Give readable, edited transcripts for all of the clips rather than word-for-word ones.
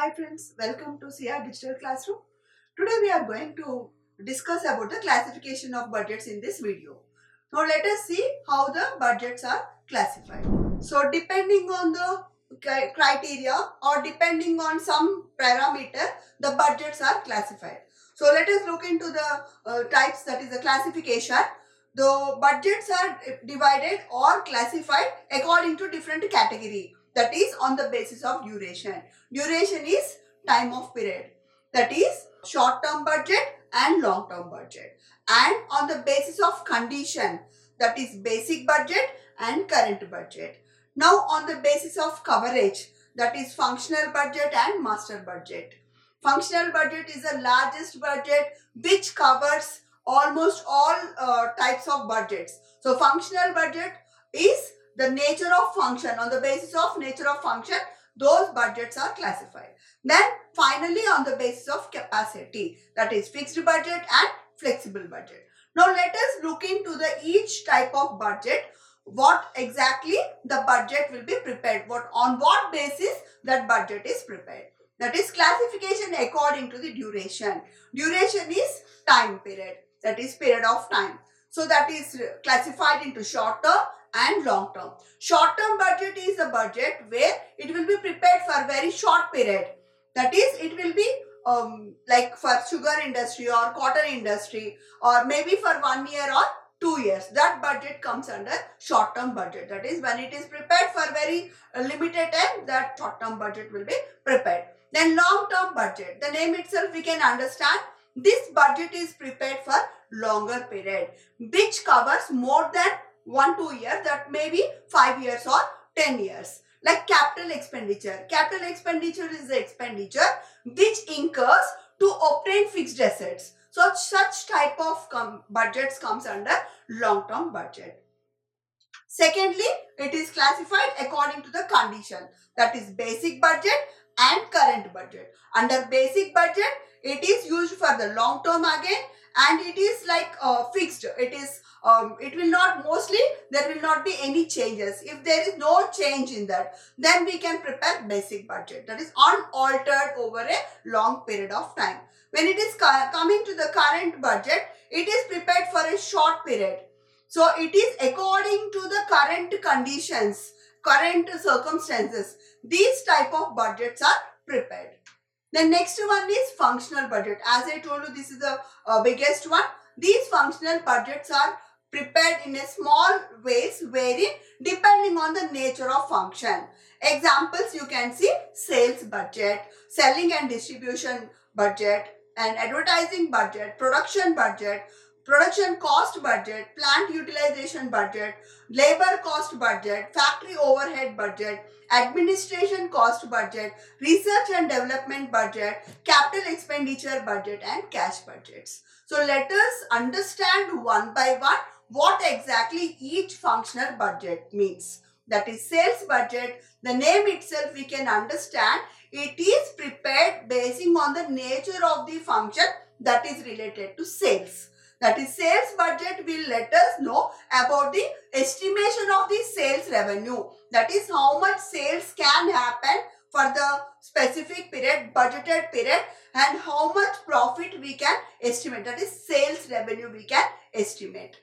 Hi friends, welcome to CR Digital Classroom. Today we are going to discuss about the classification of budgets in this video. Now let us see how the budgets are classified. So depending on the criteria or depending on some parameter, the budgets are classified. So let us look into the types, that is the classification. The budgets are divided or classified according to different category, that is on the basis of duration. Duration is time of period, that is short term budget and long term budget, and on the basis of condition, that is basic budget and current budget. Now on the basis of coverage, that is functional budget and master budget. Functional budget is the largest budget which covers almost all types of budgets. So functional budget is the nature of function. On the basis of nature of function, those budgets are classified. Then finally on the basis of capacity, that is fixed budget and flexible budget. Now let us look into the each type of budget, what exactly the budget will be prepared, on what basis that budget is prepared. That is classification according to the duration. Duration is time period, that is period of time. So that is classified into short term and long term. Short term budget is a budget where it will be prepared for very short period. That is, it will be like for sugar industry or cotton industry, or maybe for 1 year or 2 years. That budget comes under short term budget. That is, when it is prepared for very limited time, that short term budget will be prepared. Then long term budget, the name itself we can understand, this budget is prepared for longer period which covers more than 1-2 years, that may be 5 years or 10 years. Like capital expenditure. Capital expenditure is the expenditure which incurs to obtain fixed assets. So such type of budgets comes under long term budget. Secondly, it is classified according to the condition, that is basic budget and current budget. Under basic budget, it is used for the long term again, and it is like fixed. It will not, mostly there will not be any changes. If there is no change in that, then we can prepare basic budget, that is unaltered over a long period of time. When it is coming to the current budget, it is prepared for a short period. So it is according to the current conditions, current circumstances. These type of budgets are prepared. The next one is functional budget. As I told you, this is the biggest one. These functional budgets are prepared in a small ways, varying depending on the nature of function. Examples you can see: sales budget, selling and distribution budget, and advertising budget, production budget, production cost budget, plant utilization budget, labor cost budget, factory overhead budget, administration cost budget, research and development budget, capital expenditure budget, and cash budgets. So let us understand one by one what exactly each functional budget means. That is sales budget. The name itself we can understand, it is prepared basing on the nature of the function that is related to sales. That is, sales budget will let us know about the estimation of the sales revenue. That is, how much sales can happen for the specific period, budgeted period, and how much profit we can estimate. That is, sales revenue we can estimate.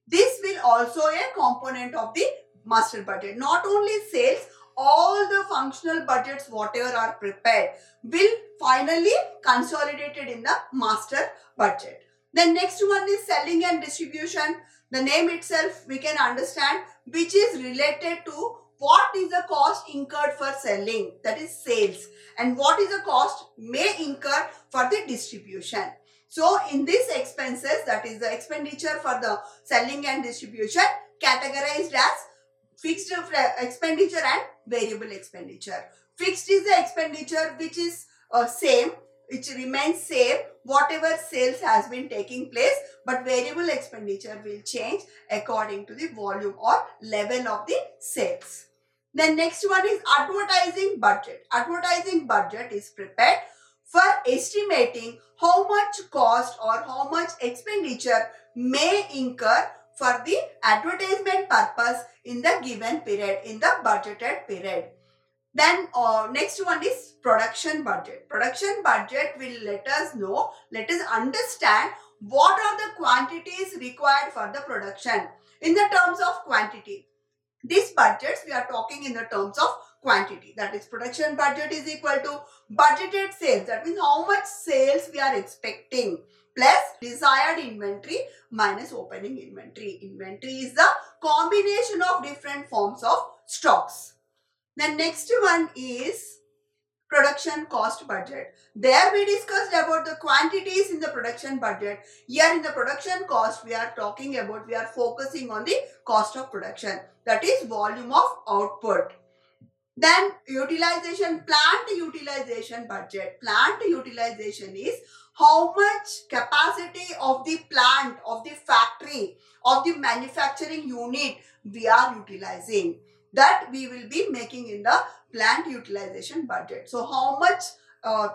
This will also a component of the master budget. Not only sales, all the functional budgets whatever are prepared will finally consolidated in the master budget. The next one is selling and distribution. The name itself we can understand, which is related to what is the cost incurred for selling, that is sales, and what is the cost may incur for the distribution. So in these expenses, that is the expenditure for the selling and distribution, categorized as fixed expenditure and variable expenditure. Fixed is the expenditure which is same, which remains same whatever sales has been taking place, but variable expenditure will change according to the volume or level of the sales. Then next one is advertising budget. Advertising budget is prepared for estimating how much cost or how much expenditure may incur for the advertisement purpose in the given period, in the budgeted period. Then next one is production budget. Production budget will let us know, let us understand what are the quantities required for the production in the terms of quantity. These budgets we are talking in the terms of quantity. That is, production budget is equal to budgeted sales. That means how much sales we are expecting plus desired inventory minus opening inventory. Inventory is the combination of different forms of stocks. The next one is production cost budget. There we discussed about the quantities in the production budget. Here in the production cost we are talking about, we are focusing on the cost of production, that is volume of output. Then utilization, plant utilization budget. Plant utilization is how much capacity of the plant, of the factory, of the manufacturing unit we are utilizing. That we will be making in the plant utilization budget. So how much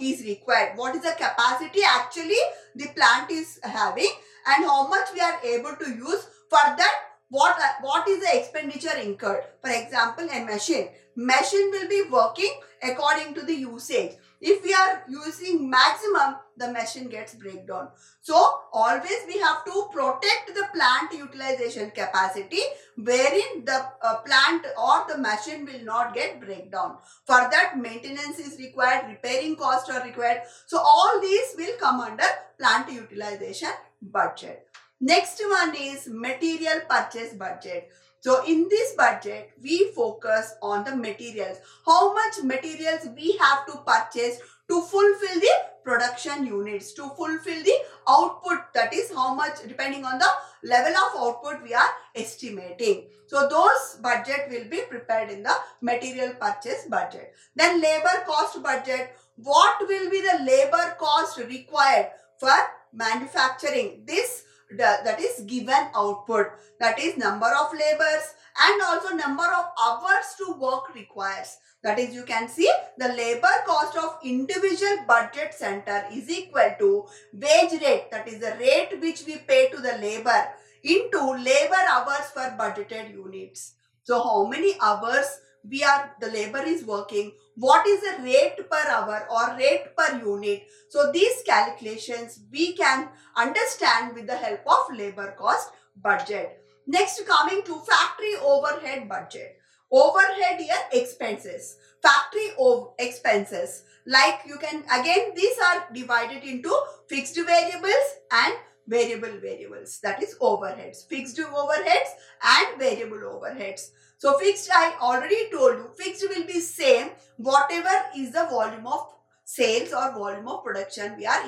is required, what is the capacity actually the plant is having, and how much we are able to use. For that, what is the expenditure incurred. For example, a machine will be working according to the usage. If we are using maximum, the machine gets breakdown. So always we have to protect the plant utilization capacity, wherein the plant or the machine will not get breakdown. For that, maintenance is required, repairing costs are required. So all these will come under plant utilization budget. Next one is material purchase budget. So in this budget, we focus on the materials. How much materials we have to purchase to fulfill the production units, to fulfill the output. That is how much, depending on the level of output we are estimating. So those budget will be prepared in the material purchase budget. Then labor cost budget. What will be the labor cost required for manufacturing this, that is given output, that is number of labors and also number of hours to work requires. That is, you can see the labor cost of individual budget center is equal to wage rate, that is the rate which we pay to the labor, into labor hours for budgeted units. So how many hours the labor is working, what is the rate per hour or rate per unit. So these calculations we can understand with the help of labor cost budget. Next, coming to factory overhead budget. Overhead here, expenses. Factory expenses, like you can, again these are divided into fixed variables and variable variables, that is overheads, fixed overheads and variable overheads. So fixed, I already told you, fixed will be same whatever is the volume of sales or volume of production we are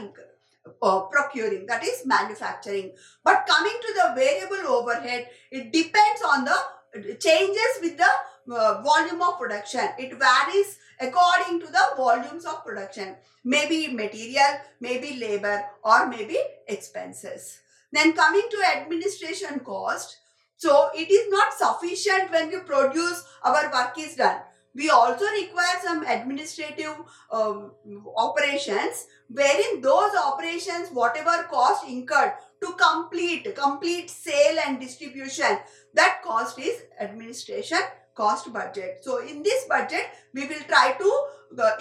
procuring, that is manufacturing. But coming to the variable overhead, it depends on the changes with the volume of production. It varies according to the volumes of production, maybe material, maybe labor, or maybe expenses. Then coming to administration cost, so it is not sufficient when we produce, our work is done. We also require some administrative operations, wherein those operations, whatever cost incurred to complete sale and distribution, that cost is administration cost budget. So in this budget, we will try to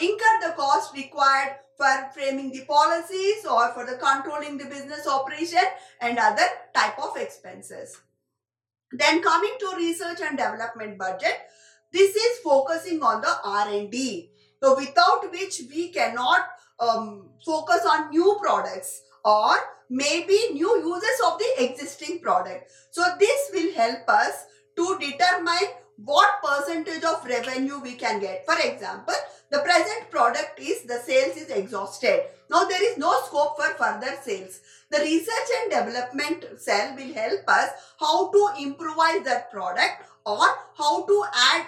incur the cost required for framing the policies or for the controlling the business operation and other type of expenses. Then coming to research and development budget, this is focusing on the R&D. So without which we cannot focus on new products or maybe new uses of the existing product. So this will help us to determine what percentage of revenue we can get. For example, the present product is, the sales is exhausted. Now there is no scope for further sales. The research and development cell will help us how to improvise that product or how to add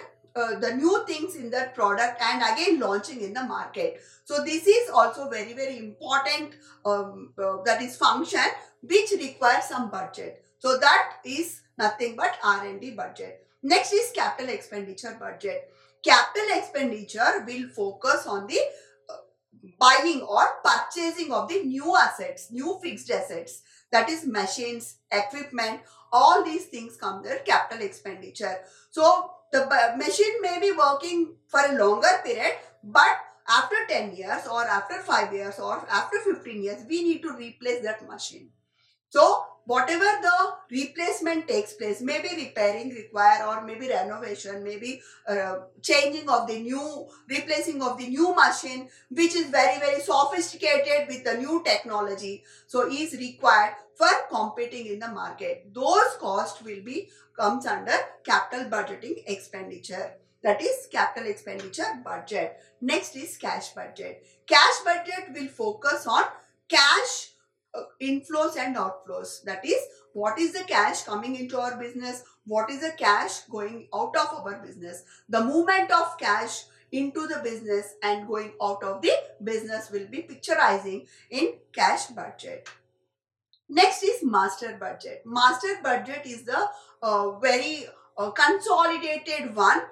the new things in that product and again launching in the market. So this is also very, very important, that is function which requires some budget. So that is nothing but R&D budget. Next is capital expenditure budget. Capital expenditure will focus on the buying or purchasing of the new assets, new fixed assets, that is machines, equipment, all these things come under capital expenditure. So the machine may be working for a longer period, but after 10 years or after 5 years or after 15 years, we need to replace that machine. So whatever the replacement takes place, maybe repairing require or maybe renovation, maybe changing of the new, replacing of the new machine, which is very sophisticated with the new technology. So is required for competing in the market. Those costs will be comes under capital budgeting expenditure. That is capital expenditure budget. Next is cash budget. Cash budget will focus on cash inflows and outflows. That is, what is the cash coming into our business, what is the cash going out of our business. The movement of cash into the business and going out of the business will be picturizing in cash budget. Next is master budget. Master budget is the very consolidated one,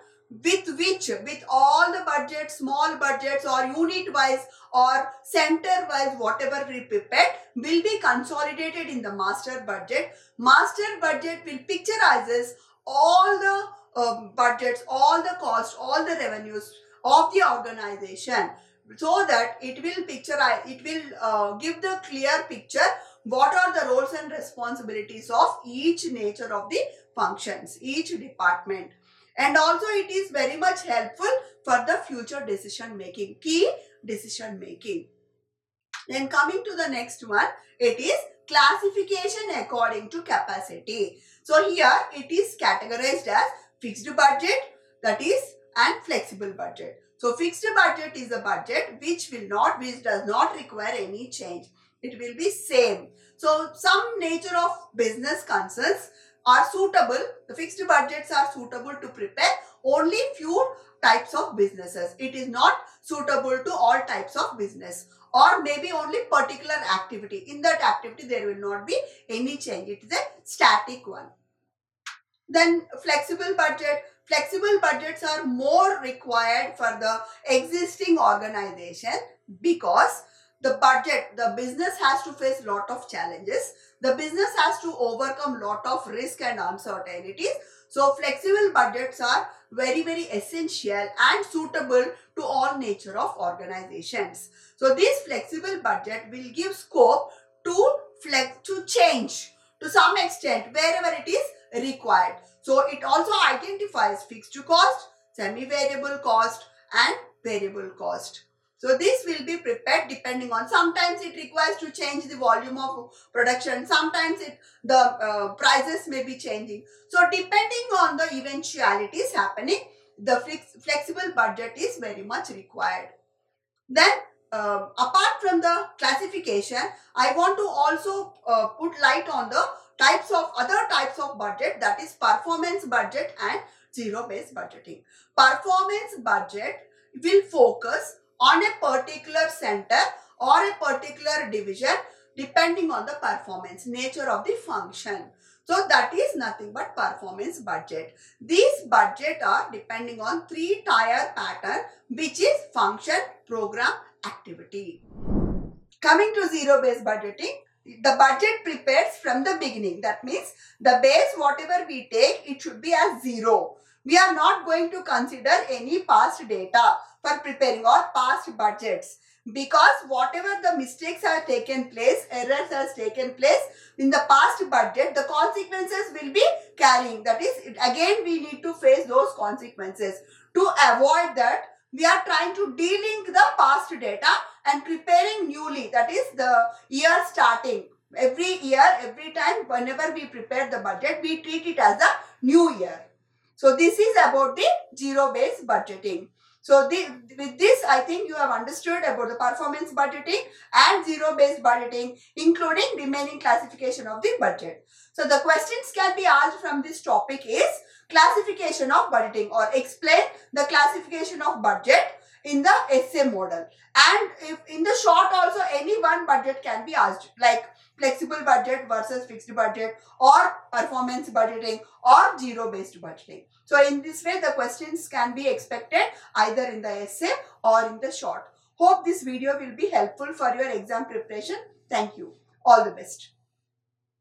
with all the budgets, small budgets or unit wise or center wise, whatever we prepared will be consolidated in the master budget. Master budget will picturizes all the budgets, all the costs, all the revenues of the organization, so that it will give the clear picture what are the roles and responsibilities of each nature of the functions, each department. And also it is very much helpful for the future decision making, key decision making. Then coming to the next one, it is classification according to capacity. So here it is categorized as fixed budget, that is, and flexible budget. So fixed budget is a budget which does not require any change. It will be same. So some nature of business concerns are suitable. The fixed budgets are suitable to prepare only few types of businesses. It is not suitable to all types of business, or maybe only particular activity. In that activity there will not be any change. It is a static one. Then flexible budget. Flexible budgets are more required for the existing organization, because the business has to face lot of challenges. The business has to overcome lot of risk and uncertainties. So flexible budgets are very essential and suitable to all nature of organizations. So this flexible budget will give scope to change to some extent wherever it is required. So it also identifies fixed cost, semi-variable cost and variable cost. So this will be prepared depending on, sometimes it requires to change the volume of production, sometimes the prices may be changing. So depending on the eventualities happening, the flexible budget is very much required. Then apart from the classification, I want to also put light on the other types of budget, that is performance budget and zero-based budgeting. Performance budget will focus on a particular center or a particular division depending on the performance, nature of the function. So that is nothing but performance budget. These budget are depending on 3-tier pattern, which is function, program, activity. Coming to zero-based budgeting, the budget prepares from the beginning. That means the base whatever we take, it should be as zero. We are not going to consider any past data for preparing our past budgets, because whatever the mistakes have taken place, errors has taken place in the past budget, the consequences will be carrying. That is, again we need to face those consequences. To avoid that, we are trying to de-link the past data and preparing newly, that is the year starting. Every year, every time, whenever we prepare the budget, we treat it as a new year. So this is about the zero-based budgeting. So with this, I think you have understood about the performance budgeting and zero-based budgeting, including remaining classification of the budget. So the questions can be asked from this topic is classification of budgeting, or explain the classification of budget in the essay model. And if in the short also, any one budget can be asked, like flexible budget versus fixed budget, or performance budgeting, or zero-based budgeting. So in this way, the questions can be expected either in the essay or in the short. Hope this video will be helpful for your exam preparation. Thank you. All the best.